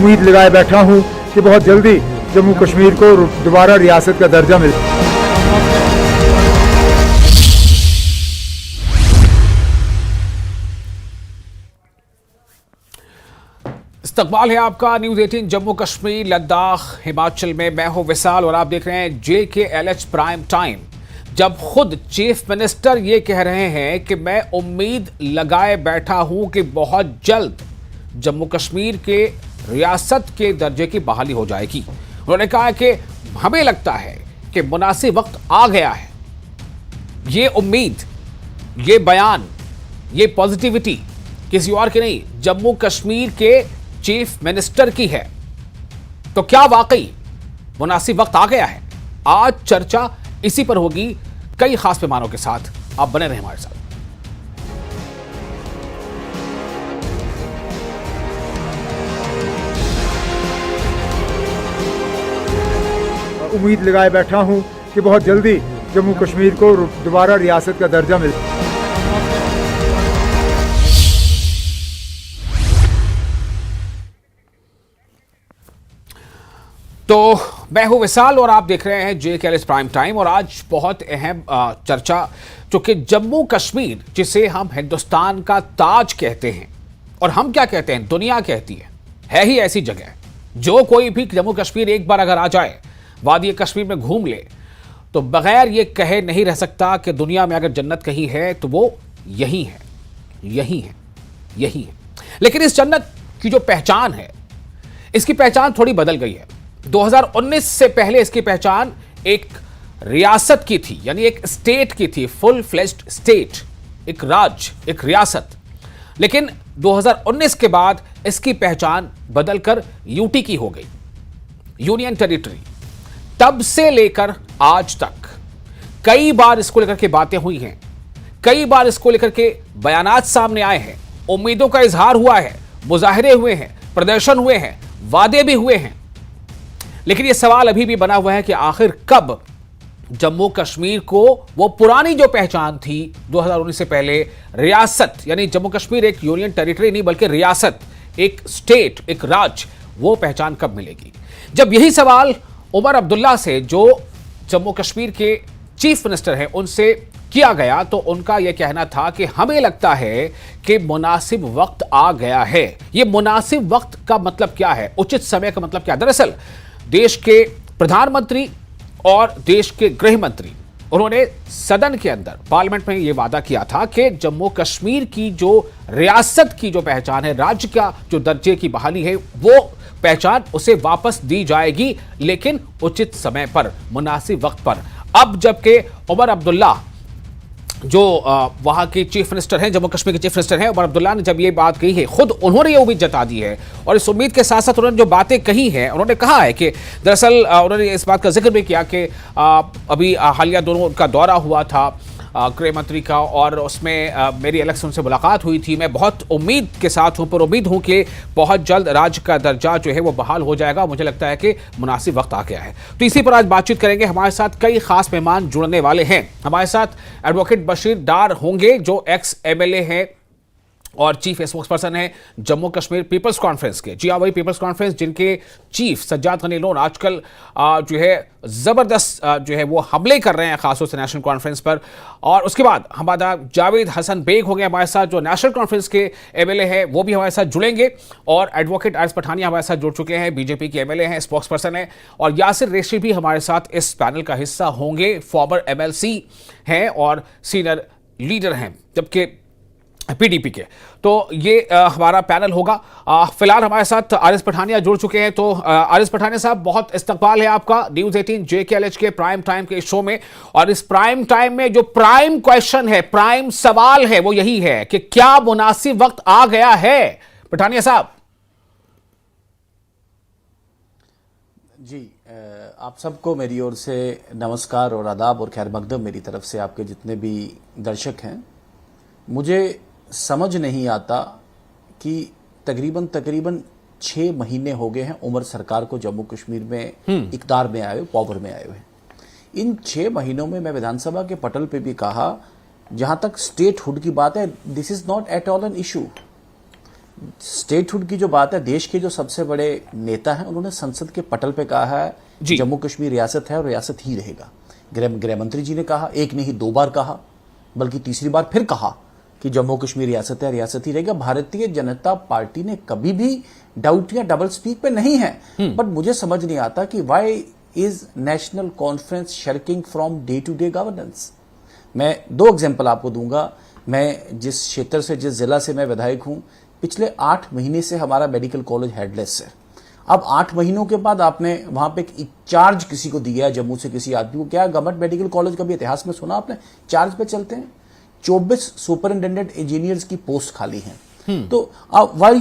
उम्मीद लगाए बैठा हूं कि बहुत जल्दी जम्मू कश्मीर को दोबारा रियासत का दर्जा मिले। इस्तकबाल है आपका न्यूज 18 जम्मू कश्मीर लद्दाख हिमाचल में। मैं हूं विशाल और आप देख रहे हैं JKLH प्राइम टाइम। जब खुद चीफ मिनिस्टर ये कह रहे हैं कि मैं उम्मीद लगाए बैठा हूं कि बहुत जल्द जम्मू कश्मीर के रियासत के दर्जे की बहाली हो जाएगी। उन्होंने कहा कि हमें लगता है कि मुनासिब वक्त आ गया है। ये उम्मीद, ये बयान, ये पॉजिटिविटी किसी और की नहीं, जम्मू कश्मीर के चीफ मिनिस्टर की है। तो क्या वाकई मुनासिब वक्त आ गया है? आज चर्चा इसी पर होगी कई खास मेहमानों के साथ। आप बने रहें हमारे साथ। उम्मीद लगाए बैठा हूं कि बहुत जल्दी जम्मू कश्मीर को दोबारा रियासत का दर्जा मिले। तो मैं हूं विशाल और आप देख रहे हैं JKLH प्राइम टाइम। और आज बहुत अहम चर्चा, चूंकि जम्मू कश्मीर जिसे हम हिंदुस्तान का ताज कहते हैं, और हम क्या कहते हैं, दुनिया कहती है ही ऐसी जगह। जो कोई भी जम्मू कश्मीर एक बार अगर आ जाए, वादी कश्मीर में घूम ले, तो बगैर ये कहे नहीं रह सकता कि दुनिया में अगर जन्नत कहीं है तो वो यही है, यही है, यही है। लेकिन इस जन्नत की जो पहचान है, इसकी पहचान थोड़ी बदल गई है। 2019 से पहले इसकी पहचान एक रियासत की थी, यानी एक स्टेट की थी, फुल फ्लेज्ड स्टेट, एक राज्य, एक रियासत। लेकिन 2019 के बाद इसकी पहचान बदलकर यूटी की हो गई, यूनियन टेरिटरी। तब से लेकर आज तक कई बार इसको लेकर के बातें हुई हैं, कई बार इसको लेकर के बयानात सामने आए हैं, उम्मीदों का इजहार हुआ है, मुजाहरे हुए हैं, प्रदर्शन हुए हैं, वादे भी हुए हैं। लेकिन यह सवाल अभी भी बना हुआ है कि आखिर कब जम्मू कश्मीर को वो पुरानी जो पहचान थी 2019 से पहले, रियासत, यानी जम्मू कश्मीर एक यूनियन टेरिटरी नहीं बल्कि रियासत, एक स्टेट, एक राज्य, वो पहचान कब मिलेगी? जब यही सवाल उमर अब्दुल्ला से, जो जम्मू कश्मीर के चीफ मिनिस्टर हैं, उनसे किया गया, तो उनका यह कहना था कि हमें लगता है कि मुनासिब वक्त आ गया है। यह मुनासिब वक्त का मतलब क्या है, उचित समय का मतलब क्या? दरअसल देश के प्रधानमंत्री और देश के गृह मंत्री, उन्होंने सदन के अंदर, पार्लियामेंट में यह वादा किया था कि जम्मू कश्मीर की जो रियासत की जो पहचान है, राज्य का जो दर्जे की बहाली है, वो पहचान उसे वापस दी जाएगी, लेकिन उचित समय पर, मुनासिब वक्त पर। अब जबकि उमर अब्दुल्ला जो वहां के चीफ मिनिस्टर हैं, जम्मू कश्मीर के चीफ मिनिस्टर हैं, उमर अब्दुल्ला ने जब ये बात कही है, खुद उन्होंने ये उम्मीद जता दी है। और इस उम्मीद के साथ साथ उन्होंने जो बातें कही हैं, उन्होंने कहा है कि दरअसल उन्होंने इस बात का जिक्र भी किया कि अभी हालिया दोनों का दौरा हुआ था गृह मंत्री का, और उसमें मेरी अलग से उनसे मुलाकात हुई थी। मैं बहुत उम्मीद के साथ हूं, पर उम्मीद हूं कि बहुत जल्द राज्य का दर्जा जो है वो बहाल हो जाएगा। मुझे लगता है कि मुनासिब वक्त आ गया है। तो इसी पर आज बातचीत करेंगे। हमारे साथ कई खास मेहमान जुड़ने वाले हैं। हमारे साथ एडवोकेट बशीर डार होंगे, जो एक्स MLA हैं और चीफ स्पोक्सपर्सन है जम्मू कश्मीर पीपल्स कॉन्फ्रेंस के। जी हाँ, वही पीपल्स कॉन्फ्रेंस जिनके चीफ सज्जाद गनी लोन आजकल जो है ज़बरदस्त जो है वो हमले कर रहे हैं, खासतौर से नेशनल कॉन्फ्रेंस पर। और उसके बाद हमारा जावेद हसन बेग हो गए हमारे साथ, जो नेशनल कॉन्फ्रेंस के MLA है, वो भी हमारे साथ जुड़ेंगे। और एडवोकेट आरिस पठानिया हमारे साथ जुड़ चुके हैं, BJP के MLA हैं, स्पोक्सपर्सन हैं। और यासिर रेशी भी हमारे साथ इस पैनल का हिस्सा होंगे, फॉर्मर MLC हैं और सीनियर लीडर हैं, जबकि PDP के। तो ये हमारा पैनल होगा। फिलहाल हमारे साथ आरिस पठानिया जुड़ चुके हैं। तो आरिस पठानिया साहब, बहुत इस्तकबाल है आपका न्यूज 18 JKLH के प्राइम टाइम के शो में। और इस प्राइम टाइम में जो प्राइम क्वेश्चन है, प्राइम सवाल है, वो यही है कि क्या मुनासिब वक्त आ गया है? पठानिया साहब जी, आप सबको मेरी ओर से नमस्कार और आदाब और खैर मकदम मेरी तरफ से, आपके जितने भी दर्शक हैं। मुझे समझ नहीं आता कि तकरीबन 6 महीने हो गए हैं उमर सरकार को जम्मू कश्मीर में इक़्तिदार में आए हुए, पावर में आए हुए। इन 6 महीनों में मैं विधानसभा के पटल पे भी कहा, जहां तक स्टेट हुड की बात है, this is not at all an issue. Statehood की जो बात है, देश के जो सबसे बड़े नेता हैं उन्होंने संसद के पटल पे कहा है जी। जम्मू कश्मीर रियासत है और रियासत ही रहेगा। गृह मंत्री जी ने कहा, एक नहीं 2 बार कहा, बल्कि तीसरी बार फिर कहा कि जम्मू कश्मीर रियासत है, रियासत ही रहेगा। भारतीय जनता पार्टी ने कभी भी डाउट या डबल स्पीक पे नहीं है। बट मुझे समझ नहीं आता कि why is National Conference shirking from day to day governance. मैं 2 एग्जाम्पल आपको दूंगा। मैं जिस क्षेत्र से, जिस जिला से मैं विधायक हूं, पिछले 8 महीने से हमारा मेडिकल कॉलेज हेडलेस है। अब 8 महीनों के बाद आपने वहां पे एक चार्ज किसी को दिया है, जम्मू से किसी आदमी को। क्या गवर्नमेंट मेडिकल कॉलेज कभी इतिहास में सुना आपने? चार्ज पे चलते हैं। 24 सुपरिंटेंडेंट इंजीनियर्स की पोस्ट खाली हैं। तो why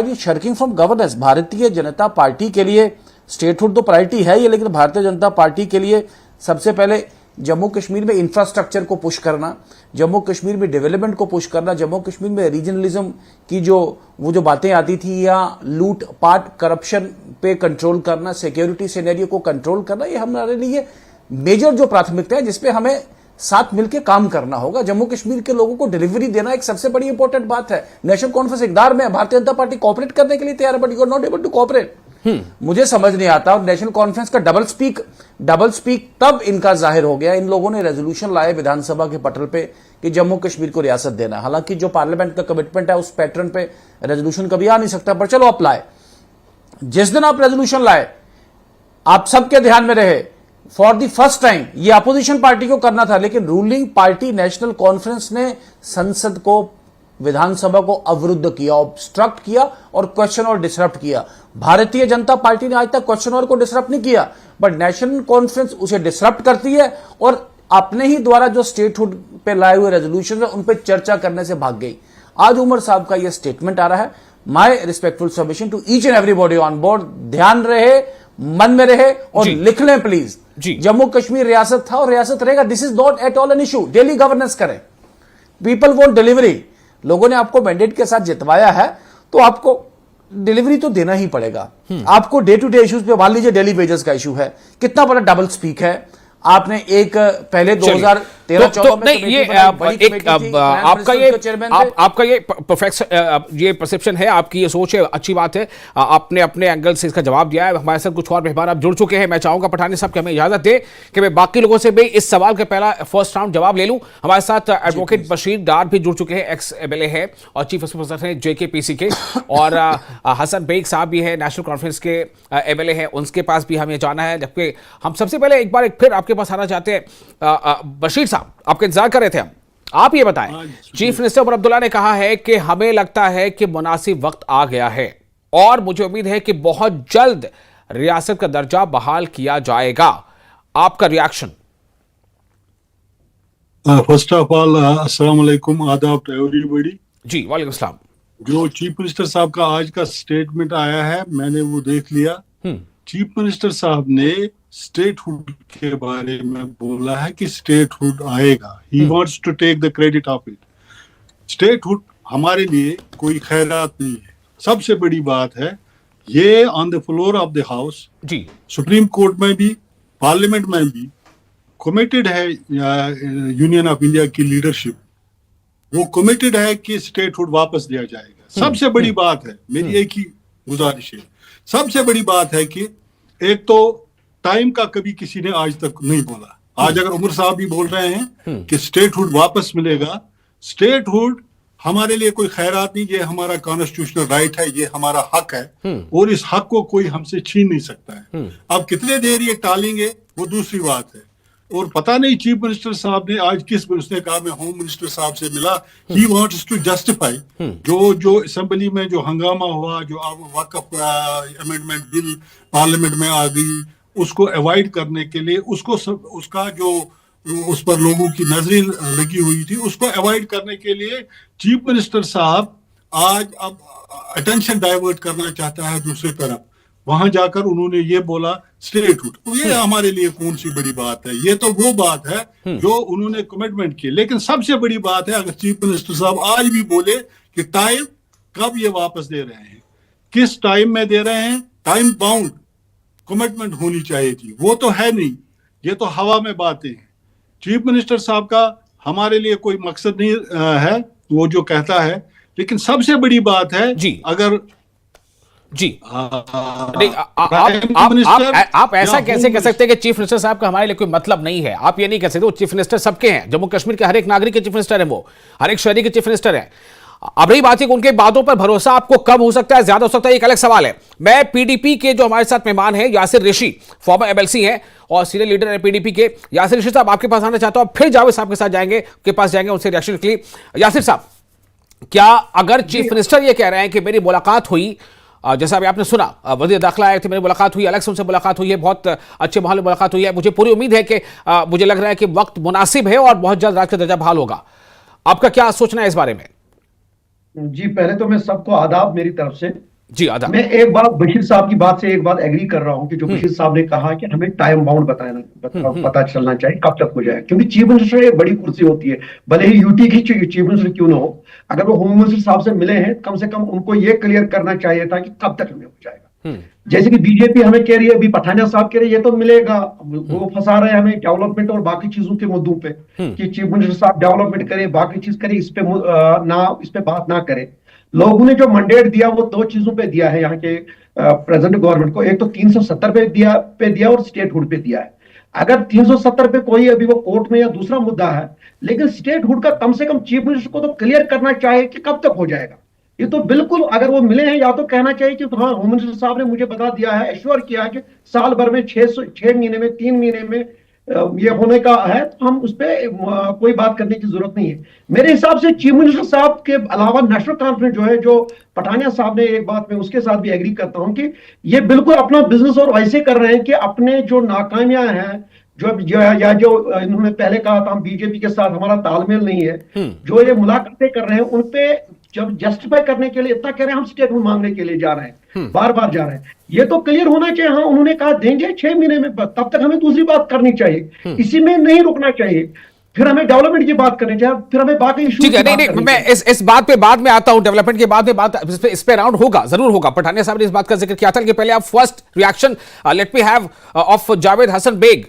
you शर्किंग from governance? Bharatiya Janata party के लिए स्टेटहुड तो प्रायोरिटी है ही, लेकिन भारतीय जनता पार्टी के लिए सबसे पहले जम्मू कश्मीर में इंफ्रास्ट्रक्चर को पुश करना, जम्मू कश्मीर में डेवलपमेंट को पुश करना, जम्मू कश्मीर में रीजनलिज्म की जो बातें आती थी, या लूट पाट करप्शन पे कंट्रोल करना, सिक्योरिटी सिनेरियो को कंट्रोल करना, ये हमारे लिए मेजर जो प्राथमिकता है जिसपे हमें साथ मिलकर काम करना होगा। जम्मू कश्मीर के लोगों को डिलीवरी देना एक सबसे बड़ी इंपॉर्टेंट बात है। नेशनल कॉन्फ्रेंस इकदार में भारतीय जनता पार्टी कोऑपरेट करने के लिए तैयार है, but you are not able to cooperate. मुझे समझ नहीं आता। और नेशनल कॉन्फ्रेंस का डबल स्पीक तब इनका जाहिर हो गया, इन लोगों ने रेजोल्यूशन लाए विधानसभा के पटल पे कि जम्मू कश्मीर को रियासत देना। हालांकि जो पार्लियामेंट का कमिटमेंट है उस पैटर्न पे रेजोल्यूशन कभी आ नहीं सकता, पर चलो आप लाए। जिस दिन आप रेजोल्यूशन लाए, आप सबके ध्यान में रहे, फॉर द फर्स्ट टाइम ये अपोजिशन पार्टी को करना था, लेकिन रूलिंग पार्टी नेशनल कॉन्फ्रेंस ने संसद को, विधानसभा को अवरुद्ध किया, ऑब्स्ट्रक्ट किया और क्वेश्चन और डिसरप्ट किया। भारतीय जनता पार्टी ने आज तक क्वेश्चन और को डिसरप्ट नहीं किया, बट नेशनल कॉन्फ्रेंस उसे डिसरप्ट करती है और अपने ही द्वारा जो स्टेटहुड पे लाए हुए रेजोल्यूशन है उन पे चर्चा करने से भाग गई। आज उमर साहब का यह स्टेटमेंट आ रहा है। My respectful submission to each and everybody on board, ध्यान रहे, मन में रहे और लिख लें प्लीज। जम्मू कश्मीर रियासत था और रियासत रहेगा। This is not at all an issue. Daily governance करें, पीपल वॉन्ट डिलीवरी। लोगों ने आपको मैंडेट के साथ जितवाया है तो आपको डिलीवरी तो देना ही पड़ेगा। आपको डे टू डे इश्यूज पे, मान लीजिए डेली वेजेस का इशू है, कितना बड़ा डबल स्पीक है। आपने एक पहले 2013-14 में नहीं, ये आपका ये परसेप्शन है, आपकी ये सोच है, अच्छी बात है। आपने अपने एंगल से इसका जवाब दिया है। हमारे साथ कुछ और मेहमान आप जुड़ चुके हैं। मैं चाहूंगा पठानी साहब कि हमें इजाजत दे कि मैं बाकी लोगों से भी इस सवाल का पहला फर्स्ट राउंड जवाब ले लूं। हमारे साथ एडवोकेट बशीर डार भी जुड़ चुके हैं, एक्स MLA है और चीफ ऑफिसर हैं JKPC के, और हसन बेग साहब भी है, नेशनल कॉन्फ्रेंस के MLA है, उनके पास भी हमें जाना है। जबकि हम सबसे पहले एक बार फिर आपके पास आना चाहते हैं। बशीर साहब, आपका इंतजार कर रहे थे हम। आप ये बताएं, चीफ मिनिस्टर उमर अब्दुल्ला ने कहा है कि हमें लगता है कि मुनासिब वक्त आ गया है और मुझे उम्मीद है कि बहुत जल्द रियासत का दर्जा बहाल किया जाएगा। आपका रिएक्शन? फर्स्ट ऑफ ऑल अस्सलाम वालेकुम, आदाब टू एवरीबॉडी। जी वालेकुम सलाम। जो चीफ मिनिस्टर साहब का आज का स्टेटमेंट आया है, मैंने वो देख लिया। चीफ मिनिस्टर साहब ने स्टेटहुड के बारे में बोला है कि स्टेटहुड आएगा। He wants to take the credit of it. Statehood हमारे लिए कोई खैरात नहीं है। सबसे बड़ी बात है ये on the floor of the house, जी, सुप्रीम कोर्ट में भी, पार्लियामेंट में भी कमिटेड है। यूनियन ऑफ इंडिया की लीडरशिप वो कमिटेड है कि स्टेटहुड वापस लिया जाएगा। सबसे बड़ी बात है, मेरी एक ही गुजारिश है, सबसे बड़ी बात है कि एक तो टाइम का कभी किसी ने आज तक नहीं बोला। आज अगर उमर साहब भी बोल रहे हैं कि स्टेटहुड वापस मिलेगा, स्टेटहुड हमारे लिए कोई खैरात नहीं, ये हमारा कॉन्स्टिट्यूशनल राइट है, ये हमारा हक है और इस हक को कोई हमसे छीन नहीं सकता है। अब कितने देर ये टालेंगे वो दूसरी बात है। और पता नहीं चीफ मिनिस्टर साहब ने आज किस, उसने कहा मैं होम मिनिस्टर साहब से मिला। ही वांट्स टू जस्टिफाई जो असेंबली में जो हंगामा हुआ, जो वक्फ अमेंडमेंट बिल पार्लियामेंट में आ गई, उसको अवॉइड करने के लिए, उसका जो उस पर लोगों की नजरें लगी हुई थी, उसको अवॉइड करने के लिए चीफ मिनिस्टर साहब आज अब अटेंशन डाइवर्ट करना चाहता है दूसरी तरफ। वहां जाकर उन्होंने ये बोला स्टेटहुड। ये हमारे लिए कौन सी बड़ी बात है? ये तो वो बात है जो उन्होंने कमिटमेंट की। लेकिन सबसे बड़ी बात है, अगर चीफ मिनिस्टर साहब आज भी बोले कि टाइम कब ये वापस दे रहे हैं, किस टाइम में दे रहे हैं, टाइम बाउंड कमिटमेंट होनी चाहिए थी। वो तो है नहीं, ये तो हवा में बातें हैं। चीफ मिनिस्टर साहब का हमारे लिए कोई मकसद नहीं है वो जो कहता है लेकिन सबसे बड़ी बात है जी अगर जी नहीं, प्राइम मिनिस्टर आप ऐसा या कैसे होम कह सकते हैं कि चीफ मिनिस्टर साहब का हमारे लिए कोई मतलब नहीं है? आप ये नहीं कह सकते। वो चीफ मिनिस्टर सबके हैं, जम्मू कश्मीर के हर एक नागरिक के चीफ मिनिस्टर है, वो हर एक शहरी के चीफ मिनिस्टर है। अब रही बात है कि उनके बातों पर भरोसा आपको कम हो सकता है, ज्यादा हो सकता है, एक अलग सवाल है। मैं पीडीपी के जो हमारे साथ मेहमान हैं यासिर ऋषि, फॉर्मर एमएलसी हैं और सीनियर लीडर है पीडीपी के, यासिर ऋषि साहब आपके पास आना चाहता हूं, फिर जावेद साहब के साथ जाएंगे, के पास जाएंगे उनसे रिएक्शन के लिए। यासिर साहब, क्या अगर चीफ मिनिस्टर ये कह रहे हैं कि मेरी मुलाकात हुई, जैसा अभी आपने सुना वज़ीर दाखिला आए थे, मेरी मुलाकात हुई, अलग से उनसे मुलाकात हुई है, बहुत अच्छे माहौल में मुलाकात हुई है, मुझे पूरी उम्मीद है कि मुझे लग रहा है कि वक्त मुनासिब है और बहुत जल्द राज का दर्जा बहाल होगा। आपका क्या सोचना है इस बारे में? जी, पहले तो मैं सबको आदाब मेरी तरफ से। जी आदाब। मैं एक बात बशीर साहब की बात से एक बात एग्री कर रहा हूं कि जो बशीर साहब ने कहा कि हमें टाइम बाउंड पता चलना चाहिए कब तक हो जाए, क्योंकि चीफ मिनिस्टर एक बड़ी कुर्सी होती है, भले ही यूटी की चीफ मिनिस्टर क्यों ना हो। अगर वो होम मिनिस्टर साहब से मिले हैं, कम से कम उनको ये क्लियर करना चाहिए था कि कब तक हमें हो जाएगा। जैसे कि बीजेपी हमें कह रही है, अभी पठानिया साहब कह रहे हैं ये तो मिलेगा, वो फंसा रहे हैं हमें डेवलपमेंट और बाकी चीजों के मुद्दों पे कि चीफ मिनिस्टर साहब डेवलपमेंट करे, बाकी चीज करे, इस पे बात ना करे। लोगों ने जो मंडेट दिया वो दो चीजों पे दिया है यहाँ के प्रेजेंट गवर्नमेंट को, एक तो 370 पे दिया और स्टेटहुड पे दिया है। अगर 370 पे कोई अभी वो कोर्ट में या दूसरा मुद्दा है, लेकिन स्टेटहुड का कम से कम चीफ मिनिस्टर को तो क्लियर करना चाहिए कि कब तक हो जाएगा। ये तो बिल्कुल, अगर वो मिले हैं या तो कहना चाहिए कि हाँ होम मिनिस्टर साहब ने मुझे बता दिया है, एश्योर किया है कि साल भर में 6 महीने में 3 महीने में ये होने का है, तो हम उस पर कोई बात करने की जरूरत नहीं है। मेरे हिसाब से चीफ मिनिस्टर साहब के अलावा नेशनल कॉन्फ्रेंस जो है, जो पठानिया साहब ने एक बात में उसके साथ भी एग्री करता हूं कि ये बिल्कुल अपना बिजनेस और वैसे कर रहे हैं कि अपने जो नाकामियां हैं, जो इन्होंने पहले कहा था हम बीजेपी के साथ हमारा तालमेल नहीं है, जो ये मुलाकातें कर रहे हैं उन पे जब जस्टिफाई करने के लिए इतना कह रहे हैं हम स्टेटमेंट मांगने के लिए जा रहे हैं, बार बार जा रहे हैं, ये तो क्लियर होना चाहिए। हाँ उन्होंने कहा देंगे 6 महीने में, तब तक हमें दूसरी बात करनी चाहिए, इसी में नहीं रुकना चाहिए, फिर हमें डेवलपमेंट की बात करनी चाहिए, फिर हमें बाकी इश्यूज ठीक है। नहीं, मैं इस बात पे बाद में आता हूं, डेवलपमेंट के बाद में बात इस पे राउंड होगा, जरूर होगा। पठानिया साहब ने इस बात का जिक्र किया था, लेकिन पहले आप first reaction let me have of Javed Hasan Baig,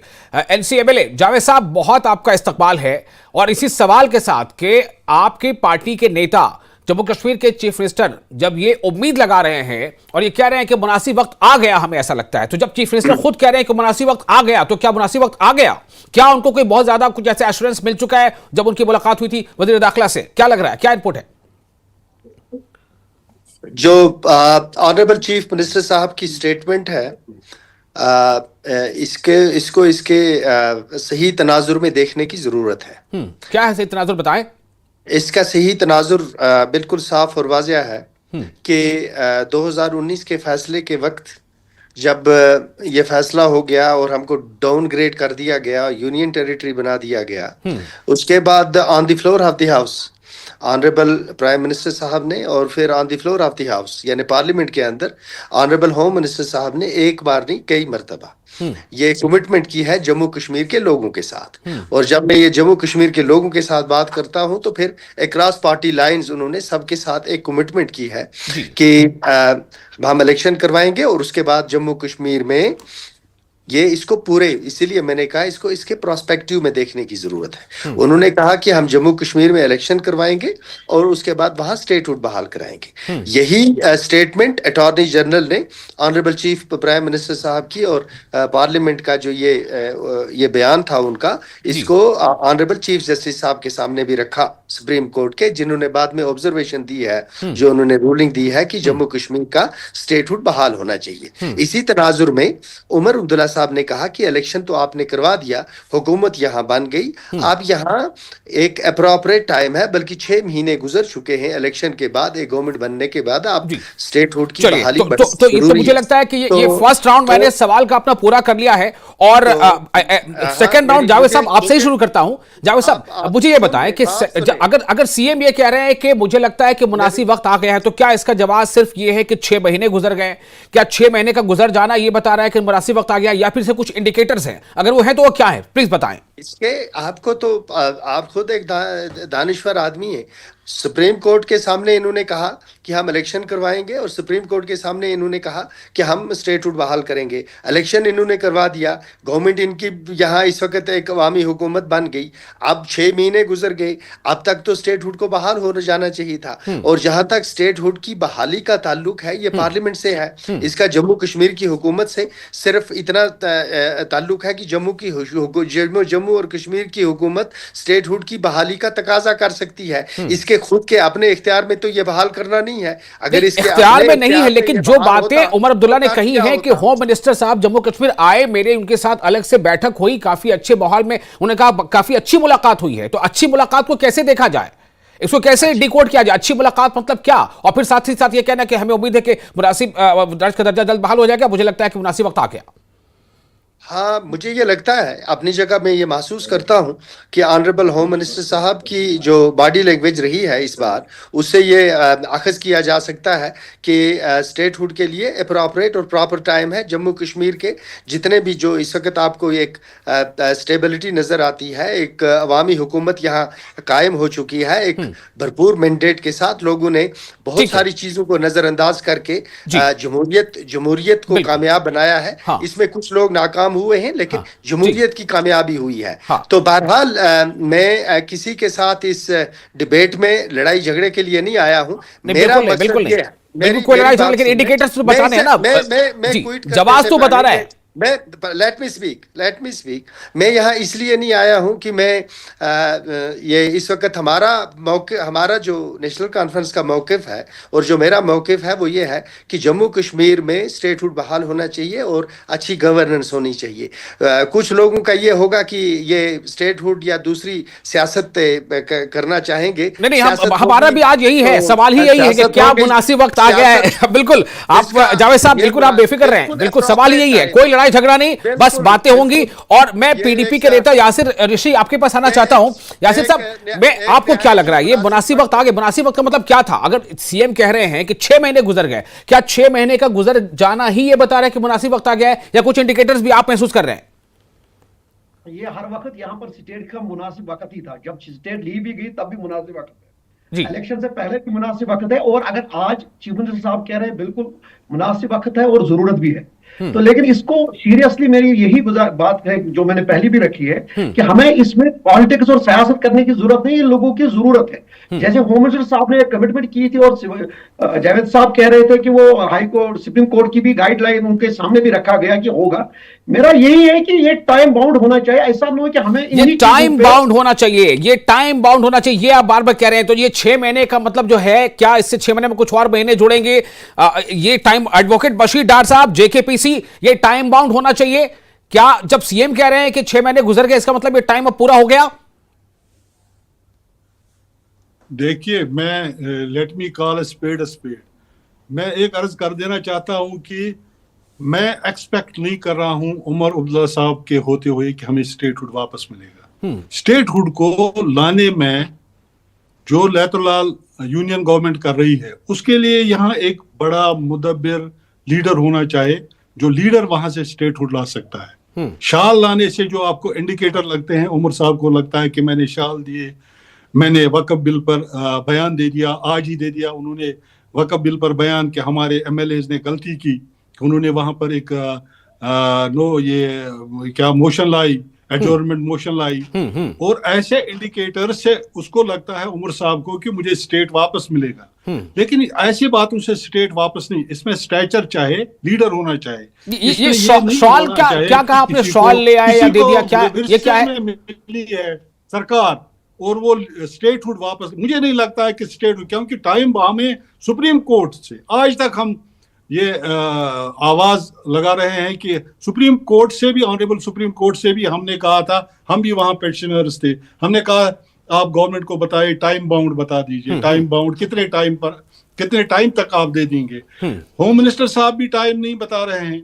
NC MLA. Javed sahab, बहुत आपका इस्तकबाल है और इसी सवाल के साथ कि आपकी पार्टी के नेता जम्मू कश्मीर के चीफ मिनिस्टर जब ये उम्मीद लगा रहे हैं और ये कह रहे हैं कि मुनासिब वक्त आ गया, हमें ऐसा लगता है, तो जब चीफ मिनिस्टर खुद कह रहे हैं कि मुनासिब वक्त आ गया, तो क्या मुनासिब वक्त आ गया? क्या उनको कोई बहुत ज्यादा कुछ ऐसे एश्योरेंस मिल चुका है जब उनकी मुलाकात हुई थी वजीर दाखिला से? क्या लग रहा है, क्या इनपुट है? जो ऑनरेबल चीफ मिनिस्टर साहब की स्टेटमेंट है, इसके सही तनाजुर में देखने की जरूरत है। क्या है सही तनाजुर, बताएं। इसका सही तनाजुर बिल्कुल साफ और वाज़िया है कि 2019 के फैसले के वक्त जब ये फैसला हो गया और हमको डाउनग्रेड कर दिया गया, यूनियन टेरिटरी बना दिया गया, उसके बाद on the floor of the house honourable prime minister साहब ने और फिर on the floor of the house यानी पार्लियामेंट के अंदर ऑनरेबल होम मिनिस्टर साहब ने एक बार नहीं कई मरतबा ये कमिटमेंट की है जम्मू कश्मीर के लोगों के साथ। और जब मैं ये जम्मू कश्मीर के लोगों के साथ बात करता हूं तो फिर अक्रॉस पार्टी लाइंस उन्होंने सबके साथ एक कमिटमेंट की है कि हम इलेक्शन करवाएंगे और उसके बाद जम्मू कश्मीर में ये इसको पूरे, इसीलिए मैंने कहा इसको इसके प्रोस्पेक्टिव में देखने की जरूरत है। उन्होंने कहा कि हम जम्मू कश्मीर में इलेक्शन करवाएंगे और उसके बाद वहां स्टेटहुड बहाल कराएंगे। यही स्टेटमेंट अटॉर्नी जनरल ने ऑनरेबल चीफ प्राइम मिनिस्टर साहब की और पार्लियामेंट का जो ये बयान था उनका, इसको ऑनरेबल चीफ जस्टिस साहब के सामने भी रखा सुप्रीम कोर्ट के, जिन्होंने बाद में ऑब्जर्वेशन दी है, जो उन्होंने रूलिंग दी है कि जम्मू कश्मीर का स्टेटहुड बहाल होना चाहिए। इसी तनाजुर में उमर अब्दुल्ला साहब ने कहा कि इलेक्शन तो आपने करवा दिया, हुकूमत यहाँ बन गई, अब यहाँ एक अप्रोप्रिएट टाइम है, बल्कि 6 महीने गुजर चुके हैं इलेक्शन के बाद, एक गवर्नमेंट बनने के बाद आप स्टेटहुड की बहाली तो मुझे लगता है कि ये फर्स्ट राउंड मैंने सवाल का अपना पूरा कर लिया है और सेकंड राउंड जावेद साहब आपसे ही शुरू करता हूं। जावेद साहब, मुझे ये बताएं कि अगर सीएम ये कह रहे हैं कि मुझे लगता है कि मुनासिब वक्त आ गया है, तो क्या इसका जवाब सिर्फ ये है कि 6 महीने गुजर गए? क्या 6 महीने का गुजर जाना ये बता रहा है कि मुनासिब वक्त आ गया, या फिर से कुछ इंडिकेटर्स हैं? अगर वो है तो वो क्या है, प्लीज बताएं। इसके आपको तो आप खुद एक दानिश्वर आदमी है, सुप्रीम कोर्ट के सामने इन्होंने कहा कि हम इलेक्शन करवाएंगे और सुप्रीम कोर्ट के सामने इन्होंने कहा कि हम स्टेटहुड बहाल करेंगे। इलेक्शन इन्होंने करवा दिया, गवर्नमेंट इनकी यहाँ इस वक्त एक अवामी हुकूमत बन गई। अब 6 महीने गुजर गए, अब तक तो स्टेटहुड को बहाल हो जाना चाहिए था। और जहां तक स्टेटहुड की बहाली का ताल्लुक है, ये पार्लियामेंट से है, इसका जम्मू कश्मीर की हुकूमत से सिर्फ इतना ताल्लुक है कि जम्मू और कश्मीर की हुकूमत स्टेटहुड की बहाली का तकाजा कर सकती है। इसके खुद के अपने इख्तियार में तो ये बहाल करना नहीं है। अगर इसके इख्तियार में नहीं है, लेकिन जो बातें होता, उमर अब्दुल्ला ने तो कही हैं कि होता। होम मिनिस्टर साहब जम्मू कश्मीर आए, मेरे उनके साथ अलग से बैठक हुई, काफी अच्छे माहौल में, उन्होंने कहा काफी अच्छी मुलाकात हुई है। तो अच्छी मुलाकात को कैसे देखा जाए, इसको कैसे डिकोड किया जाए? अच्छी मुलाकात मतलब क्या? और फिर साथ ही साथ ये कहना कि हमें उम्मीद है कि मुनासिब दर्ज का दर्जा जल्द बहाल हो जाएगा। मुझे लगता है कि मुनासिब वक्त आ गया। हाँ, मुझे ये लगता है, अपनी जगह मैं ये महसूस करता हूं कि ऑनरेबल होम मिनिस्टर साहब की जो बॉडी लैंग्वेज रही है इस बार, उससे ये अखज़ किया जा सकता है कि स्टेटहुड के लिए अप्रोप्रिएट और प्रॉपर टाइम है। जम्मू कश्मीर के जितने भी जो इस वक्त आपको एक स्टेबिलिटी नज़र आती है, एक अवामी हुकूमत यहाँ कायम हो चुकी है, एक भरपूर मैंडेट के साथ लोगों ने बहुत सारी चीज़ों को नज़रअंदाज करके जमहूरियत को कामयाब बनाया है। हाँ। इसमें कुछ लोग नाकाम हुए हैं, लेकिन जमहूरियत की कामयाबी हुई है। हाँ। तो बहरहाल मैं किसी के साथ इस डिबेट में लड़ाई झगड़े के लिए नहीं आया हूं। मेरा मकसद ये है, बिल्कुल कोई लड़ाई झगड़े, लेकिन इंडिकेटर्स तो बताने हैं ना। मैं जवाब तो बता रहा है। Let me speak. मैं यहाँ इसलिए नहीं आया हूं कि मैं ये इस वक्त हमारा जो नेशनल कॉन्फ्रेंस का मौकिफ है और जो मेरा मौकिफ है वो ये है कि जम्मू कश्मीर में स्टेटहुड बहाल होना चाहिए और अच्छी गवर्नेंस होनी चाहिए। कुछ लोगों का ये होगा कि ये स्टेटहुड या दूसरी सियासत करना चाहेंगे। नहीं, हमारा भी आज यही है, सवाल ही यही है कि क्या मुनासिब वक्त आ गया है। बिल्कुल आप जावेद साहब, बिल्कुल आप बेफिक्र रहें, बिल्कुल सवाल ही यही है, कोई लड़ाई झगड़ा नहीं, बस बातें होंगी। और मैं पीडीपी के नेता यासिर ऋषि आपके पास आना चाहता हूं। यासिर साहब, आपको क्या लग रहा है, ये मुनासिब वक्त आ गया? मुनासिब वक्त का मतलब क्या था? अगर सीएम कह रहे हैं कि 6 महीने गुजर गए, क्या 6 महीने का गुजर जाना ही ये बता रहा है कि मुनासिब वक्त आ गया है, या कुछ इंडिकेटर्स भी आप महसूस कर रहे हैं? ये हर वक्त यहाँ पर स्टेट का मुनासिब वक्त ही था। जब स्टेट ली भी गई तब भी मुनासिब वक्त है, इलेक्शन से पहले भी मुनासिब वक्त है। और अगर आज चीफ मिनिस्टर साहब कह रहे हैं बिल्कुल मुनासिब वक्त है और जरूरत भी है, तो लेकिन इसको सीरियसली मेरी यही बात है जो मैंने पहले भी रखी है कि हमें इसमें पॉलिटिक्स और सियासत करने की जरूरत नहीं है, लोगों की जरूरत है। जैसे होम मिनिस्टर साहब ने कमिटमेंट की थी और जावेद साहब कह रहे थे कि वो हाई कोर्ट सुप्रीम कोर्ट की भी गाइडलाइन उनके सामने भी रखा गया कि होगा। मेरा यही है कि ये टाइम बाउंड होना चाहिए, ऐसा नहीं हो कि हमें ये टाइम बाउंड होना चाहिए, ये टाइम बाउंड होना चाहिए, ये आप बार बार कह रहे हैं। तो ये 6 महीने का मतलब जो है, क्या इससे 6 महीने में कुछ और महीने जुड़ेंगे? ये टाइम, एडवोकेट बशीर डार साहब जेकेपीसी, ये टाइम बाउंड होना चाहिए क्या? जब सीएम कह रहे हैं कि 6 महीने गुजर गए, इसका मतलब ये टाइम अब पूरा हो गया? देखिए, मैं let me call a spade. मैं एक अर्ज कर देना चाहता हूं कि मैं एक्सपेक्ट नहीं कर रहा हूं उमर अब्दुल्ला साहब के होते हुए कि हमें स्टेटहुड वापस मिलेगा। स्टेटहुड को लाने में जो लैतलाल यूनियन गवर्नमेंट कर रही है, उसके लिए यहाँ एक बड़ा मुदब्बिर लीडर होना चाहिए, जो लीडर वहां से स्टेटहुड ला सकता है। शाल लाने से जो आपको इंडिकेटर लगते हैं, उमर साहब को लगता है कि मैंने शाल दिए, मैंने वक्फ बिल पर बयान दे दिया, आज ही दे दिया उन्होंने वक्फ बिल पर बयान कि हमारे एमएलएज ने गलती की, उन्होंने वहां पर एक मोशन लाई, एडजॉर्नमेंट मोशन लाई। और ऐसे इंडिकेटर से उसको लगता है उमर साहब को कि मुझे स्टेट वापस मिलेगा। लेकिन ऐसी बातों से स्टेट वापस नहीं, इसमें स्टैचर चाहे, लीडर होना चाहिए। ये शॉल क्या कहा आपने? शॉल ले आए या दे दिया? क्या ये क्या है? मिली है सरकार और वो स्टेटहुड वापस, मुझे नहीं लगता है कि स्टेटहुड, क्योंकि टाइम हमें सुप्रीम कोर्ट से आज तक हम ये आवाज लगा रहे हैं कि सुप्रीम कोर्ट से भी, ऑनरेबल सुप्रीम कोर्ट से भी हमने कहा था, हम भी वहां पेटिशनर्स थे, हमने कहा आप गवर्नमेंट को बताइए, टाइम बाउंड बता दीजिए, टाइम बाउंड कितने टाइम तक आप दे देंगे। होम मिनिस्टर साहब भी टाइम नहीं बता रहे हैं,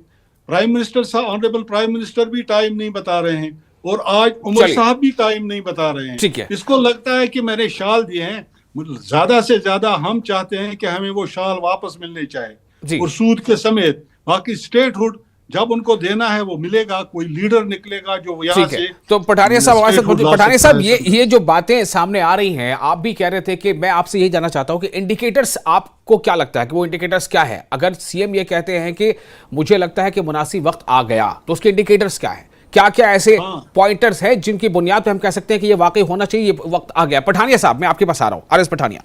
प्राइम मिनिस्टर साहब, ऑनरेबल प्राइम मिनिस्टर भी टाइम नहीं बता रहे हैं, और आज उमर साहब भी टाइम नहीं बता रहे हैं। इसको लगता है कि मैंने शाल दिए हैं। ज्यादा से ज्यादा हम चाहते हैं कि हमें वो शाल वापस मिलने चाहिए और सूद के समेत। बाकी स्टेटहुड जब उनको देना है वो मिलेगा, कोई लीडर निकलेगा जो यहाँ ठीक है। से तो पठानिया साहब हमारे साथ स्टेटहुड मौजूद। ला पठानिया सकता साहब, है। ये जो बातें सामने आ रही हैं, आप भी कह रहे थे कि मैं आपसे यही जानना चाहता हूं कि इंडिकेटर्स आपको क्या लगता है कि वो इंडिकेटर्स क्या है? अगर सीएम ये कहते हैं कि मुझे लगता है कि मुनासिब वक्त आ गया, तो उसके इंडिकेटर्स क्या है? क्या क्या ऐसे पॉइंटर्स हैं जिनकी बुनियाद पर हम कह सकते हैं कि ये वाकई होना चाहिए, ये वक्त आ गया? पठानिया साहब, मैं आपके पास आ रहा हूं। आरएस पठानिया,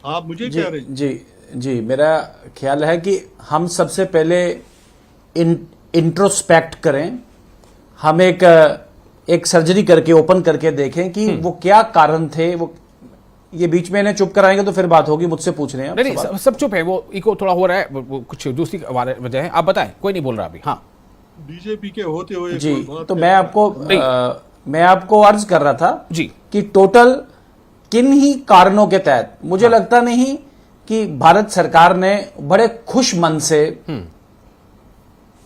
आप मुझे कह रहे हैं। जी, मेरा ख्याल है कि हम सबसे पहले इंट्रोस्पेक्ट करें। हम एक सर्जरी करके ओपन करके देखें कि वो क्या कारण थे। वो ये बीच में इन्हें चुप कराएंगे तो फिर बात होगी, मुझसे पूछ रहे हैं आप नहीं सवाल। सब चुप है, वो इको थोड़ा हो रहा है, वो कुछ दूसरी वजह है। आप बताएं, कोई नहीं बोल रहा अभी। हाँ बीजेपी के होते हुए जी, कोई बात तो है? मैं आपको अर्ज कर रहा था जी कि टोटल किन ही कारणों के तहत मुझे लगता नहीं कि भारत सरकार ने बड़े खुश मन से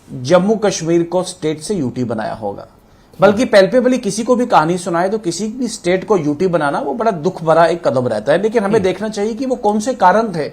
जम्मू कश्मीर को स्टेट से यूटी बनाया होगा, बल्कि पैल्पेबली किसी को भी कहानी सुनाए तो किसी भी स्टेट को यूटी बनाना वो बड़ा दुख भरा एक कदम रहता है। लेकिन हमें देखना चाहिए कि वो कौन से कारण थे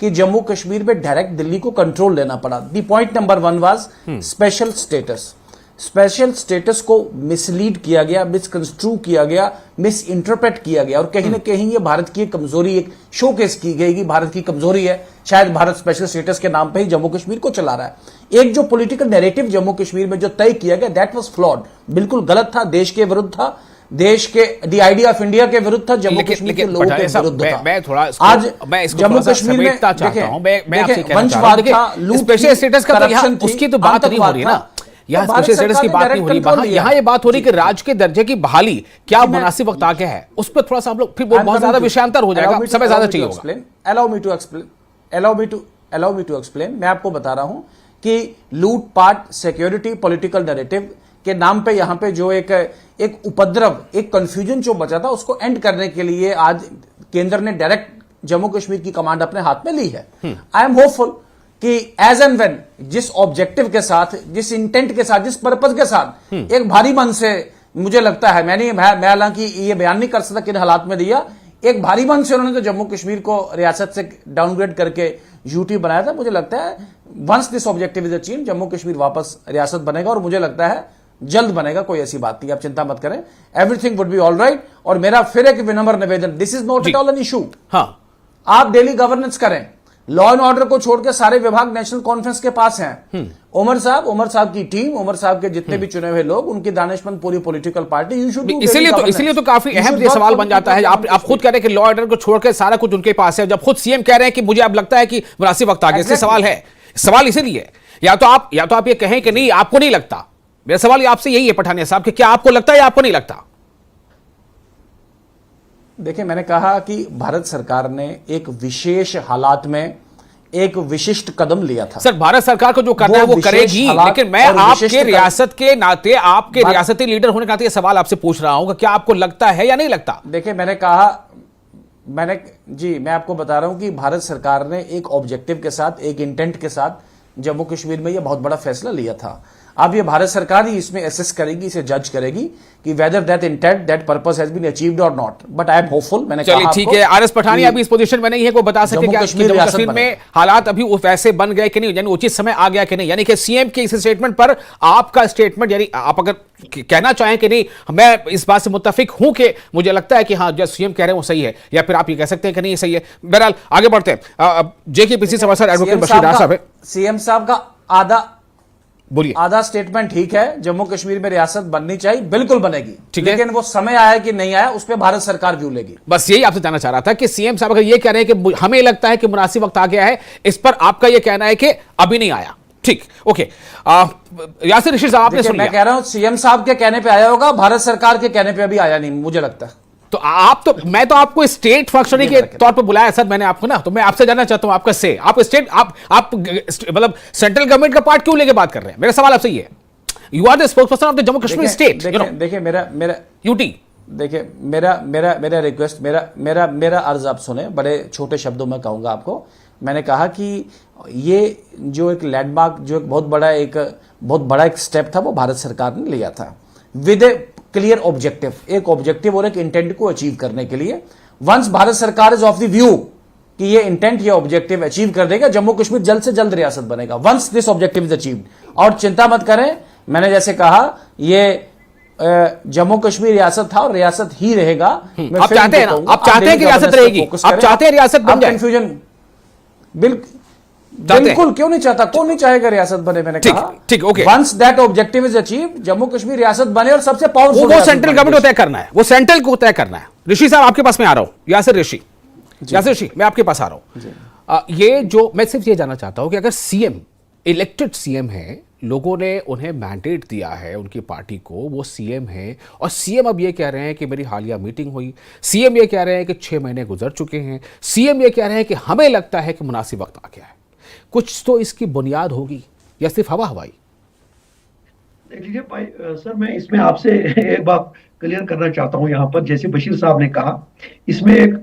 कि जम्मू कश्मीर में डायरेक्ट दिल्ली को कंट्रोल लेना पड़ा। The point number 1 was special status. Special status को मिसलीड किया गया, मिसकंस्ट्रू किया गया, मिस इंटरप्रेट किया गया, और कहीं ना कहीं ये भारत की एक कमजोरी, एक शोकेस की गई कि भारत की कमजोरी है। शायद भारत स्पेशल स्टेटस के नाम पे ही जम्मू कश्मीर को चला रहा है। एक जो पॉलिटिकल नैरेटिव जम्मू कश्मीर में जो तय किया गया, दैट वाज फ्लॉड, बिल्कुल गलत था, देश के विरुद्ध था, देश के द आइडिया ऑफ इंडिया के विरुद्ध था, जम्मू कश्मीर के लोगों के विरुद्ध था। मैं थोड़ा आज जम्मू कश्मीर में चाहता हूं, मैं आपसे कहना वंशवाद चाहता था, हूं, लूट स्पेशल स्टेटस का तो यहाँ करप्शन थी, उसकी तो बात नहीं हो रही ना, यहाँ भारत स्पेशल स्टेटस की सरकार बात ने नहीं हो रही, direct control यहाँ ये बात हो रही कि राज्य के दर्जे की बहाली क्या जी, मैं- मुनासिब वक्त आ गया है, उस पर थोड़ा सा हम लोग फिर बहुत ज्यादा विषयांतर हो जाएगा, समय ज्यादा चाहिए होगा। Allow me to explain. मैं आपको बता रहा हूं कि लूटपाट, सिक्योरिटी, पॉलिटिकल नैरेटिव के नाम पे यहां पे जो एक उपद्रव, एक कंफ्यूजन जो बचा था, उसको एंड करने के लिए आज केंद्र ने डायरेक्ट जम्मू कश्मीर की कमांड अपने हाथ में ली है। आई एम होपफुल कि एज एंड व्हेन, जिस ऑब्जेक्टिव के साथ, जिस इंटेंट के साथ, जिस पर्पज के साथ, एक भारी मन से, मुझे लगता है, मैं हालांकि ये बयान नहीं कर सकता किन हालात में दिया, एक भारी मन से उन्होंने तो जम्मू कश्मीर को रियासत से डाउनग्रेड करके यूटी बनाया था। मुझे लगता है once this objective is achieved, Jammu Kashmir वापस रियासत बनेगा, और मुझे लगता है जल्द बनेगा, कोई ऐसी बात नहीं, आप चिंता मत करें, everything would be all right. और मेरा फिर एक विनम्र निवेदन, this is not at all an issue. हाँ, आप डेली गवर्नेंस करें, लॉ एंड ऑर्डर को छोड़ के सारे विभाग नेशनल कॉन्फ्रेंस के पास हैं। उमर साहब की टीम, उमर साहब के जितने भी चुने हुए लोग, उनकी दानिशमंद पूरी पॉलिटिकल पार्टी, यू शुड इसीलिए तो काफी अहम ये सवाल बन जाता है। आप खुद कह रहे हैं कि लॉ ऑर्डर को छोड़कर सारा कुछ उनके पास है, जब खुद सीएम कह रहे हैं कि मुझे अब लगता है कि मुनासिब वक्त आ गया। इसलिए सवाल है, सवाल इसीलिए, या तो आप ये कहें कि नहीं, आपको नहीं लगता। मेरा सवाल आपसे यही है पठानिया साहब कि क्या आपको लगता है या आपको नहीं लगता? देखिए, मैंने कहा कि भारत सरकार ने एक विशेष हालात में एक विशिष्ट कदम लिया था। सर, भारत सरकार को जो करना है वो करेगी, लेकिन मैं आपके रियासत के नाते, आपके रियासती लीडर होने के नाते ये सवाल आपसे पूछ रहा हूं कि क्या आपको लगता है या नहीं लगता? देखिए, मैं आपको बता रहा हूं कि भारत सरकार ने एक ऑब्जेक्टिव के साथ, एक इंटेंट के साथ जम्मू कश्मीर में यह बहुत बड़ा फैसला लिया था। अब ये भारत सरकार ही इसमें एसेस करेगी, इसे जज करेगी कि whether that intent, that purpose has been achieved और नॉट। But I am hopeful. मैंने चलिए ठीक है, आरएस पठानिया अभी इस पोजीशन में नहीं है, कोई बता सके क्या जम्मू कश्मीर में हालात अभी वैसे बन गए कि नहीं, यानी उचित समय आ गया कि नहीं? यानी कि सीएम के इस स्टेटमेंट पर आपका स्टेटमेंट, यानी आप अगर कहना चाहें कि नहीं, मैं इस बात से मुत्तफिक हूं कि मुझे लगता है कि हाँ, जो सीएम कह रहे हैं वो सही है, या फिर आप ये कह सकते हैं कि नहीं सही है। बहरहाल आगे बढ़ते हैं। जेकेपीसी सभासद एडवोकेट बशीर डार साहब है। सीएम साहब का आधा स्टेटमेंट ठीक है, जम्मू कश्मीर में रियासत बननी चाहिए, बिल्कुल बनेगी, लेकिन वो समय आया कि नहीं आया, उस पर भारत सरकार व्यू लेगी। बस यही आपसे जानना चाह रहा था कि सीएम साहब अगर ये कह रहे हैं कि हमें लगता है कि मुनासिब वक्त आ गया है, इस पर आपका ये कहना है कि अभी नहीं आया। ठीक, ओके। यासिर रशीद साहब, आपने सुन लिया। मैं कह रहा हूं सीएम साहब के कहने पे आया होगा, भारत सरकार के कहने पे अभी आया नहीं, मुझे लगता है। तो मैं तो आपको स्टेट फंक्शनरी के तौर पर बुलाया सर, मैंने आपको ना, तो मैं आपसे जानना चाहता हूं आपका से, आप स्टेट, आप मतलब सेंट्रल गवर्नमेंट का पार्ट क्यों लेके बात कर रहे हैं? मेरा सवाल आपसे ये है, you are the spokesperson of the Jammu Kashmir state. देखिए मेरा यूटी, देखिए मेरा रिक्वेस्ट, मेरा अर्ज आप सुने, बड़े छोटे शब्दों में कहूंगा आपको। मैंने कहा कि ये जो एक लैंडमार्क, जो एक बहुत बड़ा एक स्टेप था, वो भारत सरकार ने लिया था विद ए क्लियर ऑब्जेक्टिव, एक ऑब्जेक्टिव और एक इंटेंट को अचीव करने के लिए। वंस भारत सरकार इज ऑफ द व्यू कि ये इंटेंट, ये ऑब्जेक्टिव अचीव कर देगा, जम्मू कश्मीर जल्द से जल्द रियासत बनेगा once this objective is achieved. और चिंता मत करें, मैंने जैसे कहा ये जम्मू कश्मीर रियासत था और रियासत ही रहेगा। आप चाहते हैं ना, आप चाहते हैं कि रियासत रहेगी, आप चाहते हैं रियासत बन जाए। कंफ्यूजन बिल्कुल, क्यों नहीं चाहता, कौन नहीं चाहेगा रियासत बने। मैंने कहा ठीक, okay, once that objective is achieve, Jammu Kashmir रियासत बने और सबसे पावरफुल वो सेंट्रल गवर्नमेंट को तय करना है, वो सेंट्रल को तय करना है। ऋषि साहब आपके पास में आ रहा हूं, यासिर ऋषि मैं आपके पास आ रहा हूं। ये जो मैं सिर्फ ये जानना चाहता हूं कि अगर सीएम इलेक्टेड सीएम है, लोगों ने उन्हें मैंडेट दिया है, उनकी पार्टी को, वो सीएम है, और सीएम अब ये कह रहे हैं कि मेरी हालिया मीटिंग हुई, सीएम ये कह रहे हैं कि 6 महीने गुजर चुके हैं, सीएम ये कह रहे हैं कि हमें लगता है कि मुनासिब वक्त आ गया है, कुछ तो इसकी बुनियाद होगी या सिर्फ हवा हवाई? देख लीजिए भाई, सर मैं इसमें आपसे एक बात क्लियर करना चाहता हूं यहाँ पर। जैसे बशीर साहब ने कहा, इसमें एक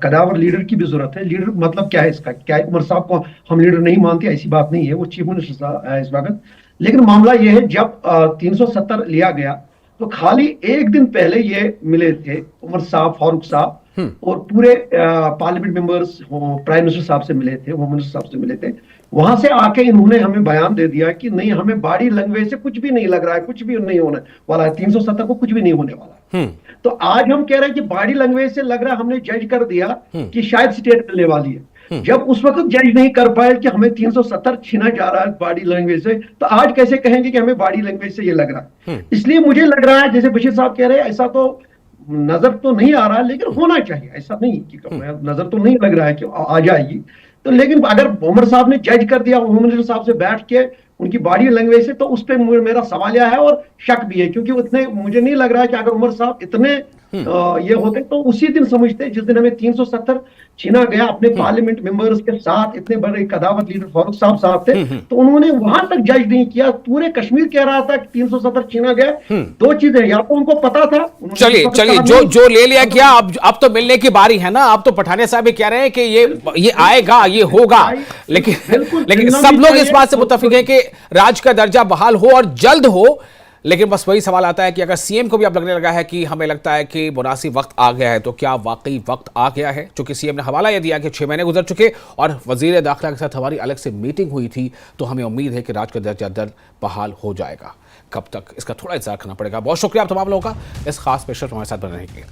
कदावर लीडर की भी जरूरत है। लीडर मतलब क्या है इसका, क्या उमर साहब को हम लीडर नहीं मानते, ऐसी बात नहीं है, वो चीफ मिनिस्टर है इस वक्त। लेकिन मामला ये है, जब 370 लिया गया तो खाली एक दिन पहले ये मिले थे उमर साहब, फारूक साहब और पूरे पार्लियामेंट मेंबर्स, प्राइम मिनिस्टर साहब से मिले थे, होम मिनिस्टर साहब से मिले थे। वहां से आके इन्होंने हमें बयान दे दिया कि नहीं, हमें बॉडी लैंग्वेज से कुछ भी नहीं लग रहा है, कुछ भी नहीं होने वाला है, 370 को कुछ भी नहीं होने वाला है। तो आज हम कह रहे हैं कि बॉडी लैंग्वेज से लग रहा है, हमने जज कर दिया कि शायद स्टेट मिलने वाली है। जब उस वक्त जज नहीं कर पाए कि हमें 370 छीना जा रहा है बॉडी लैंग्वेज से, तो आज कैसे कहेंगे कि हमें बॉडी लैंग्वेज से ये लग रहा है। इसलिए मुझे लग रहा है, जैसे बशीर साहब कह रहे हैं, ऐसा तो नजर तो नहीं आ रहा है, लेकिन होना चाहिए। ऐसा नहीं कि नजर तो नहीं लग रहा है कि आ जाएगी, तो लेकिन अगर उमर साहब ने जज कर दिया होम मिनिस्टर साहब से बैठ के उनकी बॉडी लैंग्वेज से, तो उस पर मेरा सवाल यह है और शक भी है, क्योंकि उतने मुझे नहीं लग रहा है कि अगर उमर साहब इतने ये होते तो उसी दिन समझते, जिस दिन हमें 370 छीना गया अपने पार्लियामेंट मेंबर्स के साथ, इतने बड़े कदावत लीडर फारूक साहब थे, तो उन्होंने वहां तक जज नहीं किया। पूरे कश्मीर कह रहा था कि 370 छीना गया। दो चीजें, या तो उनको पता था, चलिए जो ले लिया गया, अब तो मिलने की बारी है ना। अब तो पठानिया साहब भी कह रहे हैं कि ये आएगा, ये होगा, लेकिन सब लोग इस बात से मुत्तफिक हैं कि राज का दर्जा बहाल हो और जल्द हो। लेकिन बस वही सवाल आता है कि अगर सीएम को भी अब लगने लगा है कि हमें लगता है कि मुनासिब वक्त आ गया है, तो क्या वाकई वक्त आ गया है? क्योंकि सीएम ने हवाला यह दिया कि 6 महीने गुजर चुके और वजीर दाखिला के साथ हमारी अलग से मीटिंग हुई थी, तो हमें उम्मीद है कि राज का दर्जा जल्द बहाल हो जाएगा। कब तक, इसका थोड़ा इंतजार करना पड़ेगा। बहुत शुक्रिया आप तमाम लोगों का इस खास स्पेशल हमारे साथ बने रहने के लिए।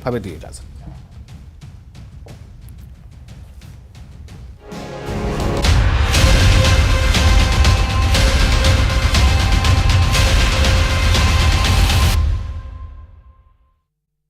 हमें दी इजाजत।